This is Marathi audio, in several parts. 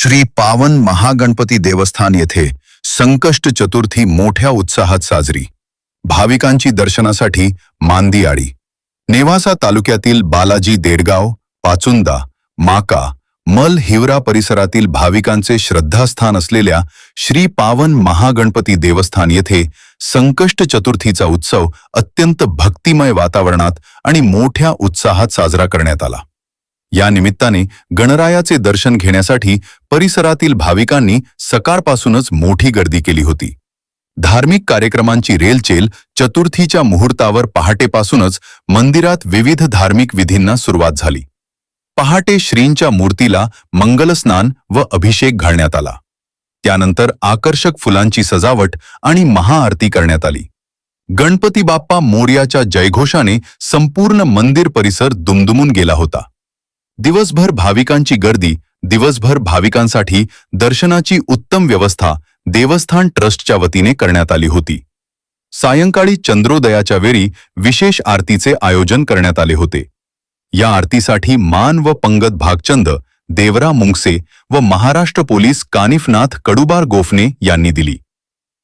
श्री पावन महागणपती देवस्थान येथे संकष्ट चतुर्थी मोठ्या उत्साहात साजरी। भाविकांची दर्शनासाठी मांदी आडी। नेवासा तालुक्यातील बालाजी देडगाव, पाचुंदा, माका, मल हिवरा परिसरातील भाविकांचे श्रद्धास्थान असलेल्या श्री पावन महागणपती देवस्थान येथे संकष्ट चतुर्थीचा उत्सव अत्यंत भक्तिमय वातावरणात आणि मोठ्या उत्साहात साजरा करण्यात आला। या निमित्ताने गणरायाचे दर्शन घेण्यासाठी परिसरातील भाविकांनी सकाळपासूनच मोठी गर्दी केली होती। धार्मिक कार्यक्रमांची रेलचेल चतुर्थीच्या मुहूर्तावर पहाटेपासूनच मंदिरात विविध धार्मिक विधींना सुरुवात झाली। पहाटे श्रींच्या मूर्तीला मंगलस्नान व अभिषेक घालण्यात आला। त्यानंतर आकर्षक फुलांची सजावट आणि महाआरती करण्यात आली। गणपती बाप्पा मोरयाच्या जयघोषाने संपूर्ण मंदिर परिसर दुमदुमून गेला होता। दिवसभर भाविकांसाठी दर्शनाची उत्तम व्यवस्था देवस्थान ट्रस्टच्या वतीने करण्यात आली होती। सायंकाळी चंद्रोदयाच्या वेळी विशेष आरतीचे आयोजन करण्यात आले होते। या आरतीसाठी मान व पंगत भागचंद देवरा मुंगसे व महाराष्ट्र पोलीस कानिफनाथ कडुबार गोफने यांनी दिली।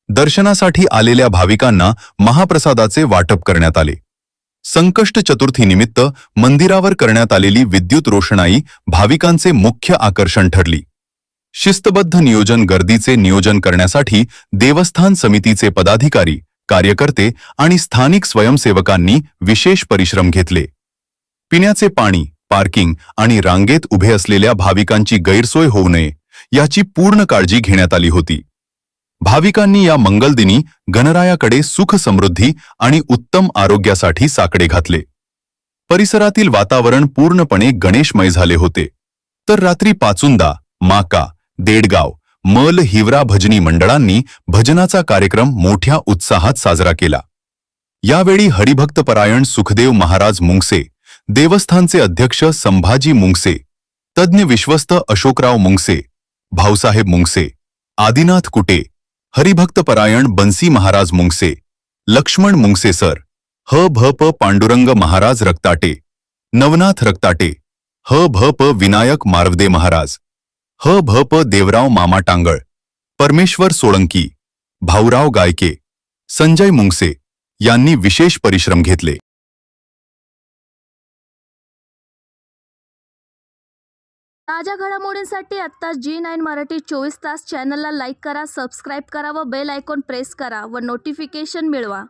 दर्शनासाठी आलेल्या भाविकांना महाप्रसादाचे वाटप करण्यात आले। संकष्ट चतुर्थीनिमित्त मंदिरावर करण्यात आलेली विद्युत रोषणाई भाविकांचे मुख्य आकर्षण ठरली। शिस्तबद्ध गर्दीचे नियोजन करण्यासाठी देवस्थान समितीचे पदाधिकारी, कार्यकर्ते आणि स्थानिक स्वयंसेवकांनी विशेष परिश्रम घेतले। पिण्याचे पाणी, पार्किंग आणि रांगेत उभे असलेल्या भाविकांची गैरसोय होऊ नये याची पूर्ण काळजी घेण्यात आली होती। भाविकांनी या मंगलदिनी गणरायाकडे सुख समृद्धी आणि उत्तम आरोग्यासाठी साकडे घातले। परिसरातील वातावरण पूर्णपणे गणेशमय झाले होते। तर रात्री पाचुंदा, माका, देडगाव, मल हिवरा भजनी मंडळांनी भजनाचा कार्यक्रम मोठ्या उत्साहात साजरा केला। यावेळी हरिभक्तपरायण सुखदेव महाराज मुंगसे, देवस्थानचे अध्यक्ष संभाजी मुंगसे, तज्ञ विश्वस्त अशोकराव मुंगसे, भाऊसाहेब मुंगसे, आदिनाथ कुटे, हरिभक्तपरायण बंसी महाराज मुंगसे, लक्ष्मण मुंगसे सर, ह भ प पांडुरंग महाराज रक्ताटे, नवनाथ रक्ताटे, ह भ प विनायक मारवदे महाराज, ह भ प देवराव मामा टांगळ, परमेश्वर सोळंकी, भाऊराव गायके, संजय मुंगसे यांनी विशेष परिश्रम घेतले। ताज्या घडामोडींसाठी आता G9 मराठी 24 तास चॅनलला लाईक करा, सबस्क्राईब करा व बेल आयकॉन प्रेस करा व नोटिफिकेशन मिळवा।